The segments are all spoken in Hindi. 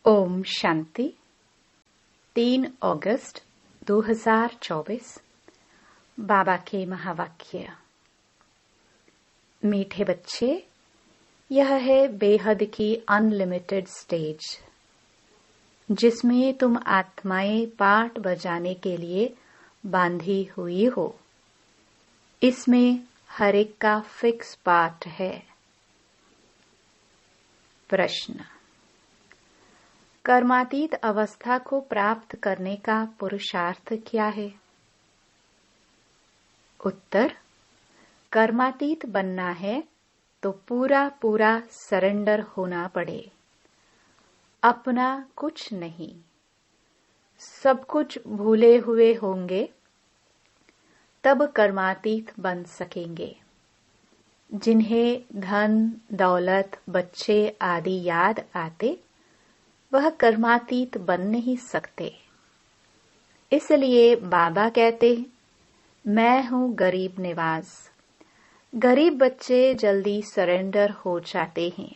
ओम शांति। 3 अगस्त 2024। बाबा के महावाक्य। मीठे बच्चे, यह है बेहद की अनलिमिटेड स्टेज जिसमें तुम आत्माएं पाठ बजाने के लिए बांधी हुई हो। इसमें हर एक का फिक्स पाठ है। प्रश्न: कर्मातीत अवस्था को प्राप्त करने का पुरुषार्थ क्या है? उत्तर: कर्मातीत बनना है तो पूरा पूरा सरेंडर होना पड़े। अपना कुछ नहीं, सब कुछ भूले हुए होंगे तब कर्मातीत बन सकेंगे। जिन्हें धन दौलत बच्चे आदि याद आते वह कर्मातीत बन नहीं सकते। इसलिए बाबा कहते, मैं हूं गरीब निवाज। गरीब बच्चे जल्दी सरेंडर हो जाते हैं।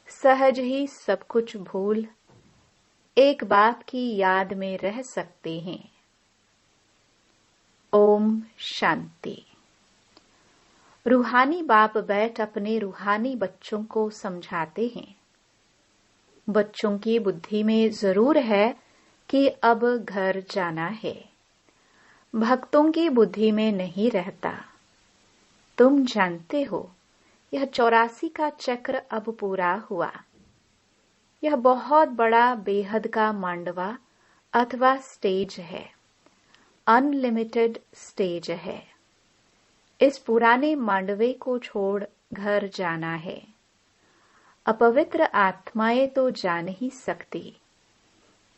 सहज ही सब कुछ भूल एक बाप की याद में रह सकते हैं। ओम शांति। रूहानी बाप बैठ अपने रूहानी बच्चों को समझाते हैं। बच्चों की बुद्धि में जरूर है कि अब घर जाना है। भक्तों की बुद्धि में नहीं रहता। तुम जानते हो, यह 84 का चक्र अब पूरा हुआ। यह बहुत बड़ा बेहद का मांडवा अथवा स्टेज है। अनलिमिटेड स्टेज है। इस पुराने मांडवे को छोड़ घर जाना है। अपवित्र आत्माएं तो जा नहीं सकती।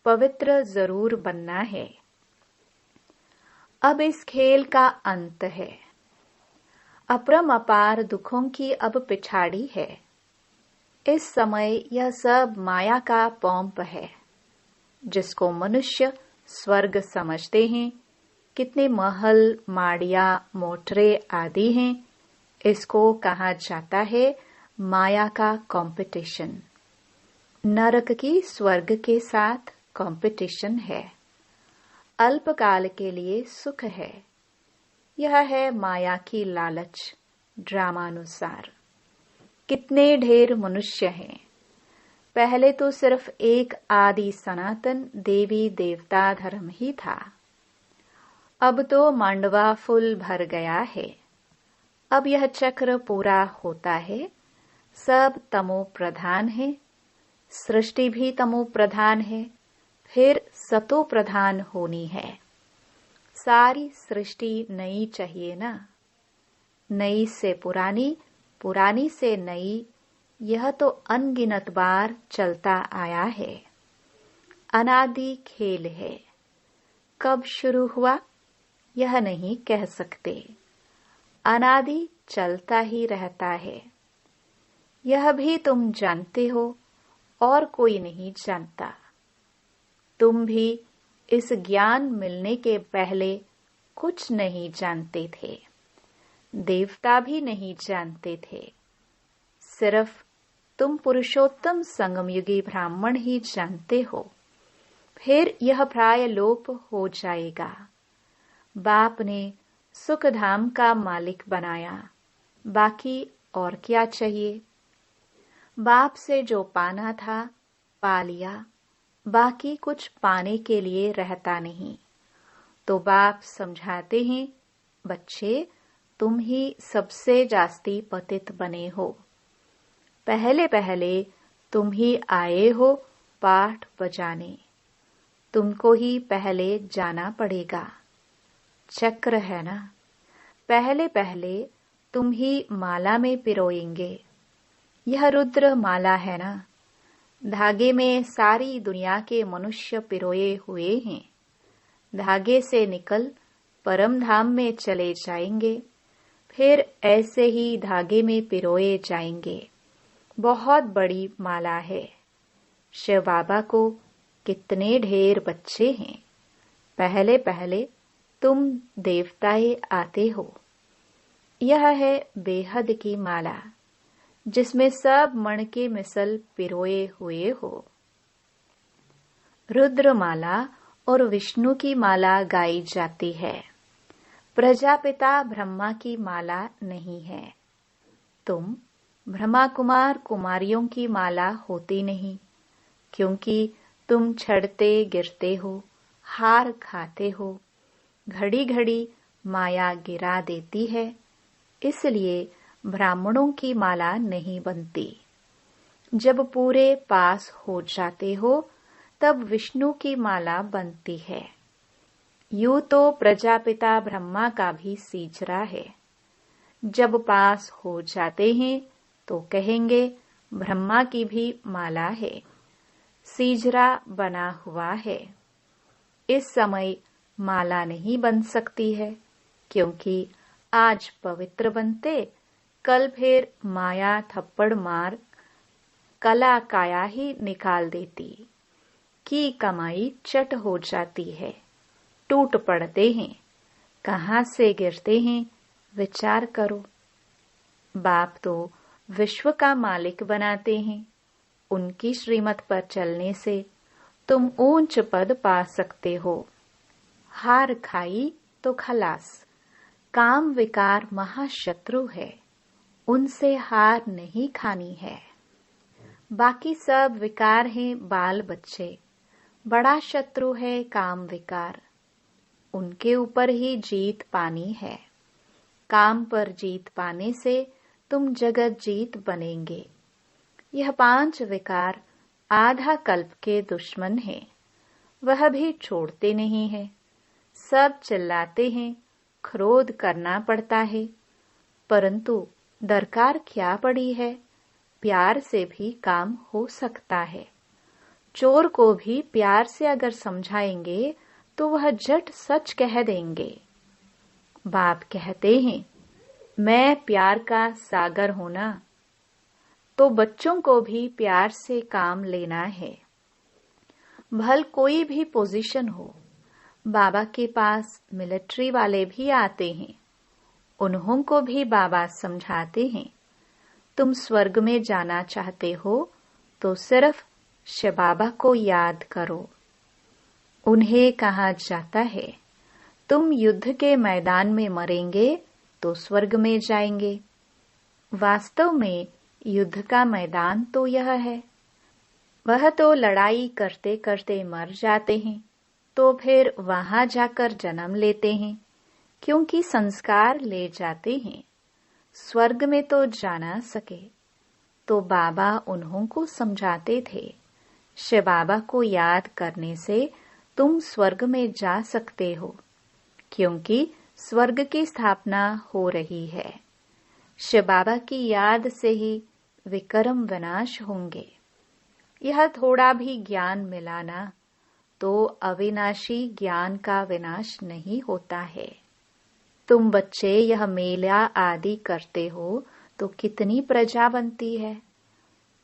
पवित्र जरूर बनना है। अब इस खेल का अंत है। अपरम अपार दुखों की अब पिछाड़ी है। इस समय यह सब माया का पोंप है जिसको मनुष्य स्वर्ग समझते हैं। कितने महल माड़िया मोटरे आदि हैं। इसको कहा जाता है माया का कंपटीशन। नरक की स्वर्ग के साथ कंपटीशन है। अल्पकाल के लिए सुख है। यह है माया की लालच ड्रामानुसार। कितने ढेर मनुष्य हैं। पहले तो सिर्फ एक आदि सनातन देवी देवता धर्म ही था। अब तो मांडवा फुल भर गया है। अब यह चक्र पूरा होता है। सब तमो प्रधान है। सृष्टि भी तमो प्रधान है। फिर सतो प्रधान होनी है। सारी सृष्टि नई चाहिए ना। नई से पुरानी, पुरानी से नई, यह तो अनगिनत बार चलता आया है। अनादि खेल है। कब शुरू हुआ यह नहीं कह सकते। अनादि चलता ही रहता है। यह भी तुम जानते हो और कोई नहीं जानता। तुम भी इस ज्ञान मिलने के पहले कुछ नहीं जानते थे। देवता भी नहीं जानते थे। सिर्फ तुम पुरुषोत्तम संगमयुगी ब्राह्मण ही जानते हो। फिर यह प्राय लोप हो जाएगा। बाप ने सुखधाम का मालिक बनाया। बाकी और क्या चाहिए। बाप से जो पाना था पा लिया। बाकी कुछ पाने के लिए रहता नहीं। तो बाप समझाते हैं, बच्चे तुम ही सबसे जास्ती पतित बने हो। पहले पहले तुम ही आए हो पाठ बजाने। तुमको ही पहले जाना पड़ेगा। चक्र है ना। पहले पहले तुम ही माला में पिरोएंगे। यह रुद्र माला है ना। धागे में सारी दुनिया के मनुष्य पिरोए हुए हैं। धागे से निकल परम धाम में चले जाएंगे। फिर ऐसे ही धागे में पिरोए जाएंगे। बहुत बड़ी माला है। शिव बाबा को कितने ढेर बच्चे हैं। पहले पहले तुम देवताएं आते हो। यह है बेहद की माला जिसमें सब मण के मिसल पिरोए हुए हो। रुद्रमाला और विष्णु की माला गाई जाती है। प्रजापिता ब्रह्मा की माला नहीं है। तुम ब्रह्मा कुमार कुमारियों की माला होती नहीं, क्योंकि तुम छड़ते गिरते हो, हार खाते हो, घड़ी घड़ी माया गिरा देती है, इसलिए ब्राह्मणों की माला नहीं बनती। जब पूरे पास हो जाते हो तब विष्णु की माला बनती है। यूं तो प्रजापिता ब्रह्मा का भी सीजरा है। जब पास हो जाते हैं तो कहेंगे ब्रह्मा की भी माला है, सीजरा बना हुआ है। इस समय माला नहीं बन सकती है, क्योंकि आज पवित्र बनते कल फिर माया थप्पड़ मार कला काया ही निकाल देती की कमाई चट हो जाती है। टूट पड़ते हैं, कहाँ से गिरते हैं विचार करो। बाप तो विश्व का मालिक बनाते हैं। उनकी श्रीमत पर चलने से तुम ऊंच पद पा सकते हो। हार खाई तो खलास। काम विकार महाशत्रु है, उनसे हार नहीं खानी है। बाकी सब विकार हैं बाल बच्चे, बड़ा शत्रु है काम विकार। उनके ऊपर ही जीत पानी है। काम पर जीत पाने से तुम जगत जीत बनेंगे। यह 5 विकार आधा कल्प के दुश्मन हैं, वह भी छोड़ते नहीं है। सब चिल्लाते हैं, क्रोध करना पड़ता है, परंतु दरकार क्या पड़ी है, प्यार से भी काम हो सकता है। चोर को भी प्यार से अगर समझाएंगे तो वह झट सच कह देंगे। बाप कहते हैं, मैं प्यार का सागर हूं ना, तो बच्चों को भी प्यार से काम लेना है। भल कोई भी पोजीशन हो, बाबा के पास मिलिट्री वाले भी आते हैं, उन्हों को भी बाबा समझाते हैं, तुम स्वर्ग में जाना चाहते हो तो सिर्फ शिव बाबा को याद करो। उन्हें कहा जाता है, तुम युद्ध के मैदान में मरेंगे तो स्वर्ग में जाएंगे। वास्तव में युद्ध का मैदान तो यह है। वह तो लड़ाई करते करते मर जाते हैं, तो फिर वहां जाकर जन्म लेते हैं, क्योंकि संस्कार ले जाते हैं। स्वर्ग में तो जाना सके। तो बाबा उन्हों को समझाते थे, शिव बाबा को याद करने से तुम स्वर्ग में जा सकते हो, क्योंकि स्वर्ग की स्थापना हो रही है। शिव बाबा की याद से ही विक्रम विनाश होंगे। यह थोड़ा भी ज्ञान मिलाना तो अविनाशी ज्ञान का विनाश नहीं होता है। तुम बच्चे यह मेला आदि करते हो तो कितनी प्रजा बनती है।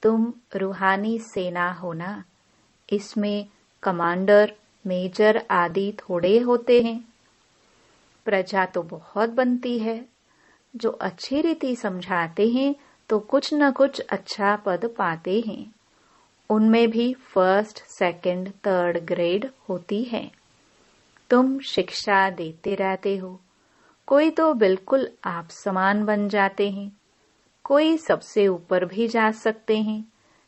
तुम रूहानी सेना हो ना, इसमें कमांडर मेजर आदि थोड़े होते हैं। प्रजा तो बहुत बनती है। जो अच्छी रीति समझाते हैं तो कुछ न कुछ अच्छा पद पाते हैं। उनमें भी फर्स्ट, सेकंड, थर्ड ग्रेड होती है। तुम शिक्षा देते रहते हो। कोई तो बिल्कुल आप समान बन जाते हैं, कोई सबसे ऊपर भी जा सकते हैं।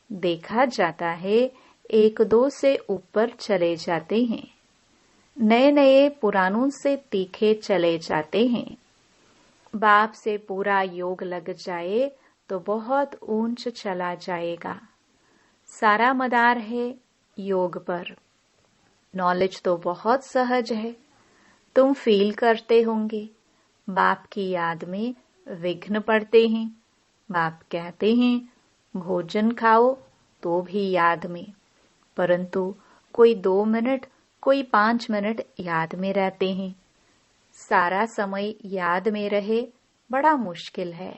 देखा जाता है 1-2 से ऊपर चले जाते हैं। नए नए पुरानों से तीखे चले जाते हैं। बाप से पूरा योग लग जाए तो बहुत ऊंच चला जाएगा। सारा मदार है योग पर। नॉलेज तो बहुत सहज है। तुम फील करते होंगे, बाप की याद में विघ्न पड़ते हैं। बाप कहते हैं भोजन खाओ तो भी याद में, परंतु कोई 2 मिनट, कोई 5 मिनट याद में रहते हैं। सारा समय याद में रहे बड़ा मुश्किल है।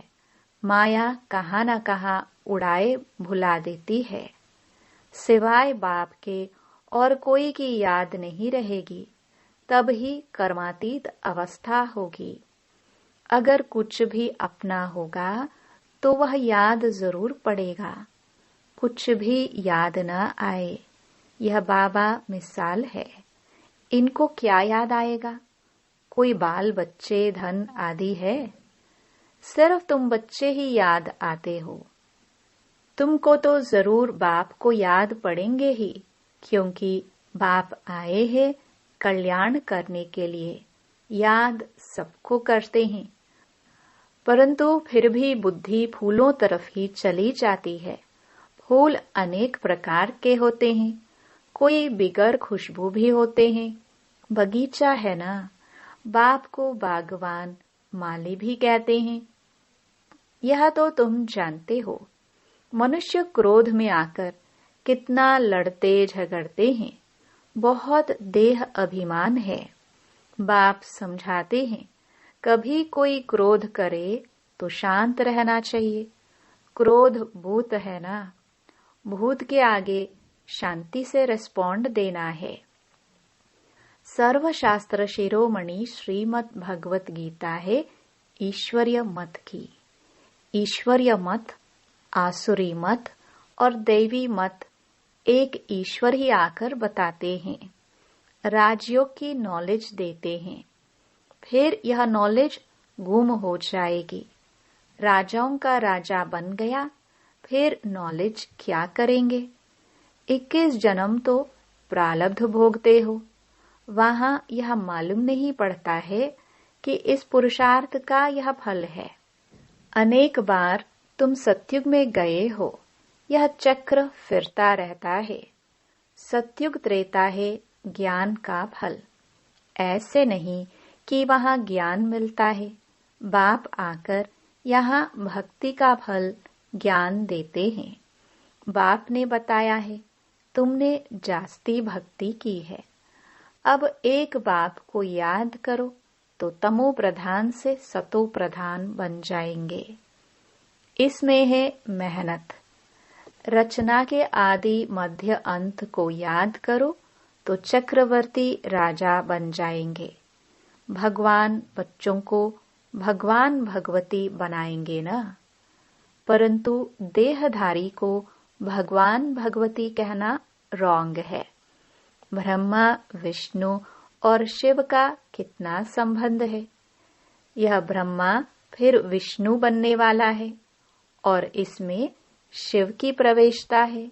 माया कहाँ न कहाँ उड़ाए भुला देती है। सिवाय बाप के और कोई की याद नहीं रहेगी, तब ही कर्मातीत अवस्था होगी। अगर कुछ भी अपना होगा तो वह याद जरूर पड़ेगा। कुछ भी याद न आए, यह बाबा मिसाल है। इनको क्या याद आएगा? कोई बाल बच्चे, धन आदि है? सिर्फ तुम बच्चे ही याद आते हो। तुमको तो जरूर बाप को याद पड़ेंगे ही, क्योंकि बाप आए हैं कल्याण करने के लिए। याद सबको करते हैं, परंतु फिर भी बुद्धि फूलों तरफ ही चली जाती है। फूल अनेक प्रकार के होते हैं, कोई बिगर खुशबू भी होते हैं। बगीचा है ना, बाप को बागवान, माली भी कहते हैं। यह तो तुम जानते हो। मनुष्य क्रोध में आकर कितना लड़ते झगड़ते हैं। बहुत देह अभिमान है। बाप समझाते हैं, कभी कोई क्रोध करे तो शांत रहना चाहिए। क्रोध भूत है ना, भूत के आगे शांति से रिस्पॉन्ड देना है। सर्वशास्त्र शिरोमणि श्रीमद् भगवत गीता है ईश्वरीय मत की। ईश्वरीय मत, आसुरी मत और दैवी मत एक ईश्वर ही आकर बताते हैं। राजयोग की नॉलेज देते हैं, फिर यह नॉलेज गुम हो जाएगी। राजाओं का राजा बन गया, फिर नॉलेज क्या करेंगे? 21 जन्म तो प्रारब्ध भोगते हो। वहां यह मालूम नहीं पड़ता है कि इस पुरुषार्थ का यह फल है। अनेक बार तुम सतयुग में गए हो। यह चक्र फिरता रहता है। सतयुग त्रेता है ज्ञान का फल। ऐसे नहीं कि वहां ज्ञान मिलता है। बाप आकर यहाँ भक्ति का फल ज्ञान देते हैं। बाप ने बताया है, तुमने जास्ती भक्ति की है। अब एक बाप को याद करो तो तमो प्रधान से सतो प्रधान बन जाएंगे। इसमें है मेहनत। रचना के आदि मध्य अंत को याद करो तो चक्रवर्ती राजा बन जाएंगे। भगवान बच्चों को भगवान भगवती बनाएंगे ना, परंतु देहधारी को भगवान भगवती कहना रॉन्ग है। ब्रह्मा, विष्णु और शिव का कितना संबंध है? यह ब्रह्मा फिर विष्णु बनने वाला है और इसमें शिव की प्रवेशता है।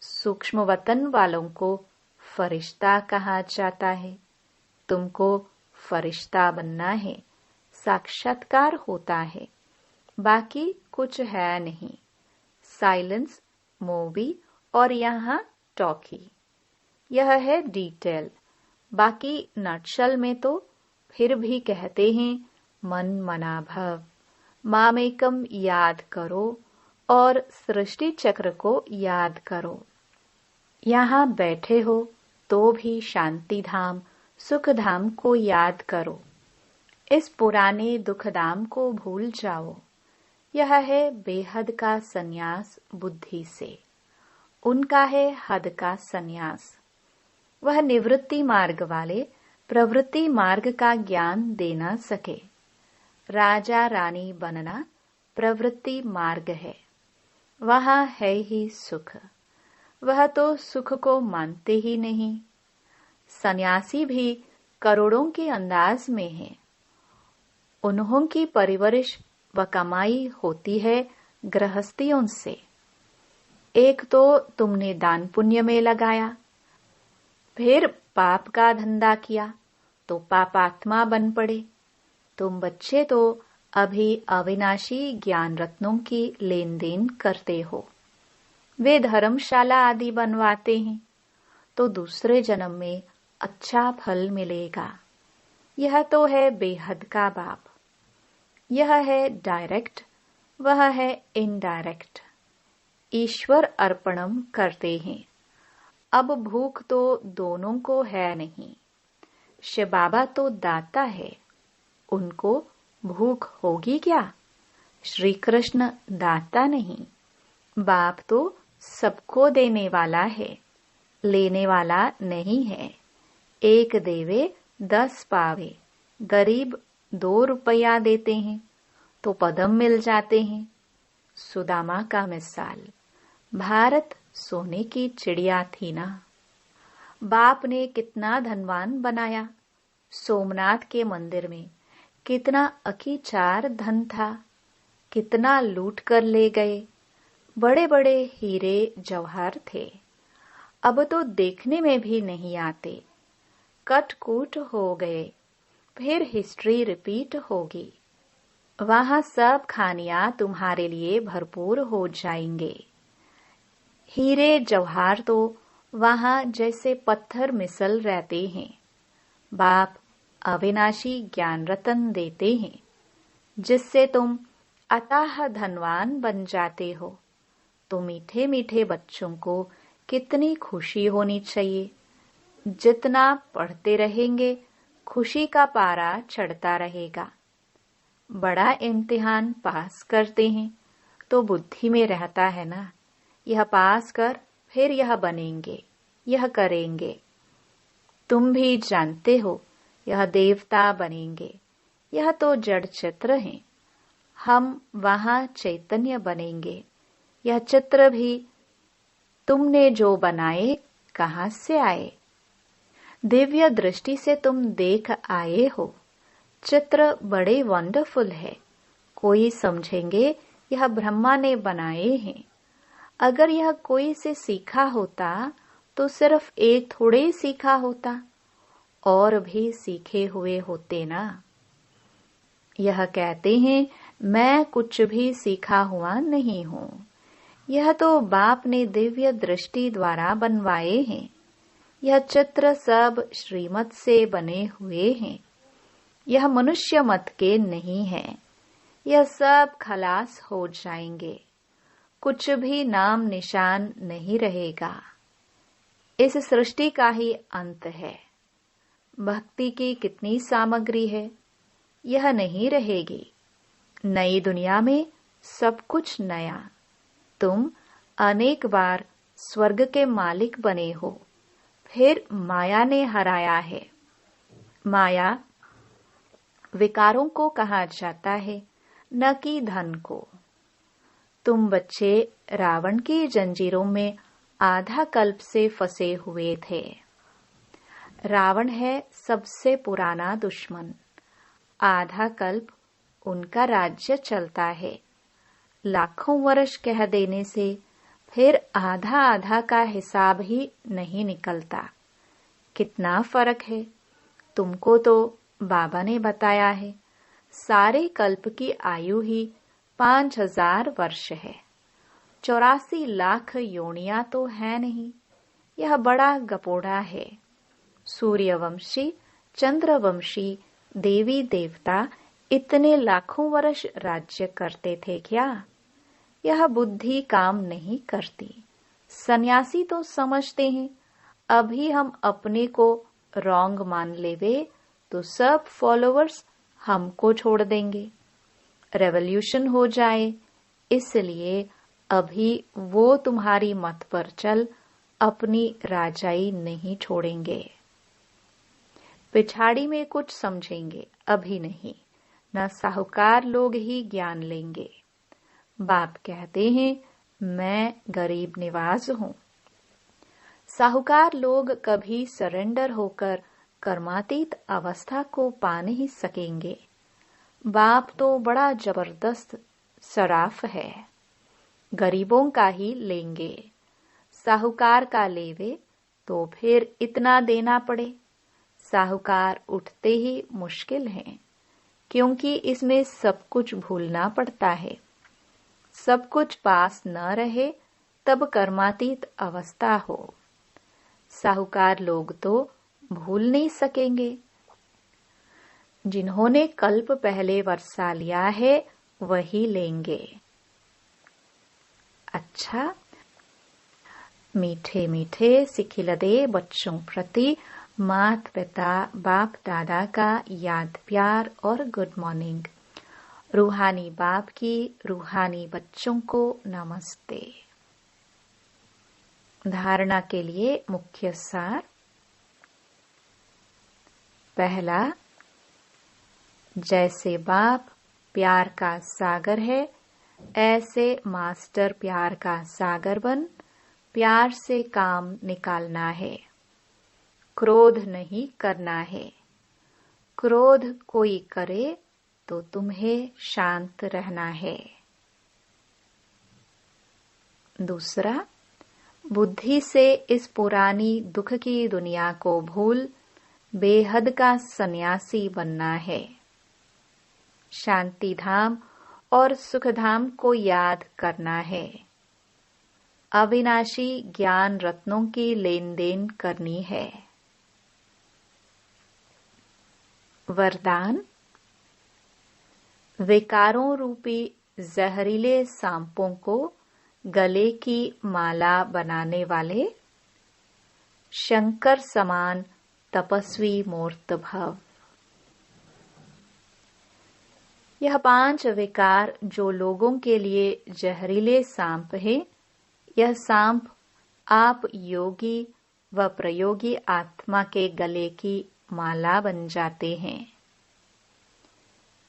सूक्ष्म वतन वालों को फरिश्ता कहा जाता है। तुमको फरिश्ता बनना है, साक्षात्कार होता है, बाकी कुछ है नहीं। साइलेंस, मूवी और यहाँ टॉकी, यह है डिटेल। बाकी नटशल में तो फिर भी कहते हैं मन मना भव, मामेकम याद करो और सृष्टि चक्र को याद करो। यहाँ बैठे हो तो भी शांति धाम, सुख धाम को याद करो। इस पुराने दुख धाम को भूल जाओ। यह है बेहद का संन्यास बुद्धि से। उनका है हद का संन्यास। वह निवृत्ति मार्ग वाले प्रवृत्ति मार्ग का ज्ञान दे न सके। राजा रानी बनना प्रवृत्ति मार्ग है। वहां है ही सुख। वह तो सुख को मानते ही नहीं। सन्यासी भी करोड़ों के अंदाज में है। उन्हों की परवरिश व कमाई होती है गृहस्थियों से। एक तो तुमने दान पुण्य में लगाया, फिर पाप का धंधा किया तो पापात्मा बन पड़े। तुम बच्चे तो अभी अविनाशी ज्ञान रत्नों की लेन देन करते हो। वे धर्मशाला आदि बनवाते हैं तो दूसरे जन्म में अच्छा फल मिलेगा। यह तो है बेहद का बाप। यह है डायरेक्ट, वह है इनडायरेक्ट। ईश्वर अर्पणम करते हैं। अब भूख तो दोनों को है नहीं। शिव बाबा तो दाता है, उनको भूख होगी क्या? श्री कृष्ण दाता नहीं, बाप तो सबको देने वाला है, लेने वाला नहीं है। एक देवे 10 पावे। गरीब 2 रुपया देते हैं तो पदम मिल जाते हैं। सुदामा का मिसाल। भारत सोने की चिड़िया थी ना। बाप ने कितना धनवान बनाया। सोमनाथ के मंदिर में कितना अकीचार धन था, कितना लूट कर ले गए। बड़े बड़े हीरे जवाहर थे, अब तो देखने में भी नहीं आते। कटकूट हो गए, फिर हिस्ट्री रिपीट होगी। वहां सब खानियां तुम्हारे लिए भरपूर हो जाएंगे। हीरे जवाहर तो वहां जैसे पत्थर मिसल रहते हैं। बाप अविनाशी ज्ञान रतन देते हैं, जिससे तुम अथाह धनवान बन जाते हो। तो मीठे मीठे बच्चों को कितनी खुशी होनी चाहिए। जितना पढ़ते रहेंगे, खुशी का पारा चढ़ता रहेगा। बड़ा इम्तिहान पास करते हैं तो बुद्धि में रहता है ना, यह पास कर, फिर यह बनेंगे, यह करेंगे। तुम भी जानते हो यह देवता बनेंगे, यह तो जड़ चित्र हैं। हम वहां चैतन्य बनेंगे। यह चित्र भी तुमने जो बनाए कहां से आए? दिव्य दृष्टि से तुम देख आए हो। चित्र बड़े वंडरफुल है। कोई समझेंगे यह ब्रह्मा ने बनाए हैं। अगर यह कोई से सीखा होता तो सिर्फ एक थोड़े सीखा होता, और भी सीखे हुए होते ना। यह कहते हैं मैं कुछ भी सीखा हुआ नहीं हूँ। यह तो बाप ने दिव्य दृष्टि द्वारा बनवाए हैं। यह चित्र सब श्रीमत से बने हुए हैं। यह मनुष्य मत के नहीं है। यह सब खलास हो जाएंगे, कुछ भी नाम निशान नहीं रहेगा। इस सृष्टि का ही अंत है। भक्ति की कितनी सामग्री है, यह नहीं रहेगी। नई दुनिया में सब कुछ नया। तुम अनेक बार स्वर्ग के मालिक बने हो, फिर माया ने हराया है। माया विकारों को कहा जाता है, न कि धन को। तुम बच्चे रावण की जंजीरों में आधा कल्प से फंसे हुए थे। रावण है सबसे पुराना दुश्मन। आधा कल्प उनका राज्य चलता है। लाखों वर्ष कह देने से फिर आधा आधा का हिसाब ही नहीं निकलता। कितना फर्क है। तुमको तो बाबा ने बताया है, सारे कल्प की आयु ही 5000 वर्ष है। 84 लाख योनियां तो है नहीं। यह बड़ा गपोड़ा है। सूर्यवंशी, चंद्रवंशी, देवी देवता इतने लाखों वर्ष राज्य करते थे क्या? यह बुद्धि काम नहीं करती। सन्यासी तो समझते हैं अभी हम अपने को रॉन्ग मान लेवे तो सब फॉलोवर्स हमको छोड़ देंगे, रेवोल्यूशन हो जाए, इसलिए अभी वो तुम्हारी मत पर चल अपनी राजाई नहीं छोड़ेंगे। पिछाड़ी में कुछ समझेंगे, अभी नहीं। न साहूकार लोग ही ज्ञान लेंगे। बाप कहते हैं मैं गरीब निवाज हूँ। साहूकार लोग कभी सरेंडर होकर कर्मातीत अवस्था को पा नहीं सकेंगे। बाप तो बड़ा जबरदस्त सराफ है। गरीबों का ही लेंगे। साहूकार का लेवे तो फिर इतना देना पड़े। साहूकार उठते ही मुश्किल है, क्योंकि इसमें सब कुछ भूलना पड़ता है। सब कुछ पास न रहे तब कर्मातीत अवस्था हो। साहूकार लोग तो भूल नहीं सकेंगे। जिन्होंने कल्प पहले वर्षा लिया है वही लेंगे। अच्छा, मीठे मीठे सिखिलदे बच्चों प्रति मात पिता बाप दादा का याद प्यार और गुड मॉर्निंग। रूहानी बाप की रूहानी बच्चों को नमस्ते। धारणा के लिए मुख्य सार। पहला, जैसे बाप प्यार का सागर है, ऐसे मास्टर प्यार का सागर बन प्यार से काम निकालना है। क्रोध नहीं करना है। क्रोध कोई करे तो तुम्हें शांत रहना है। दूसरा, बुद्धि से इस पुरानी दुख की दुनिया को भूल बेहद का सन्यासी बनना है। शांति धाम और सुख धाम को याद करना है। अविनाशी ज्ञान रत्नों की लेन देन करनी है। वरदान, विकारों रूपी जहरीले सांपों को गले की माला बनाने वाले शंकर समान तपस्वी मूर्त भव। यह 5 विकार जो लोगों के लिए जहरीले सांप है, यह सांप आप योगी व प्रयोगी आत्मा के गले की माला बन जाते हैं।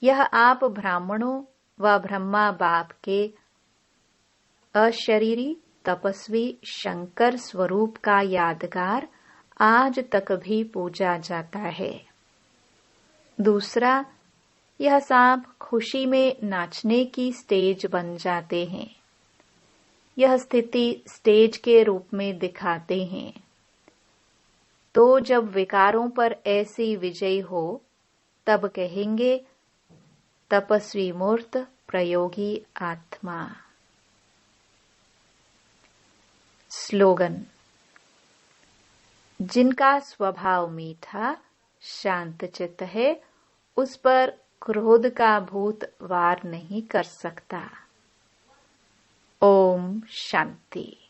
यह आप ब्राह्मणों व ब्रह्मा बाप के अशरीरी तपस्वी शंकर स्वरूप का यादगार आज तक भी पूजा जाता है। दूसरा, यह सांप खुशी में नाचने की स्टेज बन जाते हैं। यह स्थिति स्टेज के रूप में दिखाते हैं। तो जब विकारों पर ऐसी विजय हो, तब कहेंगे तपस्वी मूर्त प्रयोगी आत्मा। स्लोगन, जिनका स्वभाव मीठा शांत चित्त है, उस पर क्रोध का भूत वार नहीं कर सकता। ओम शांति।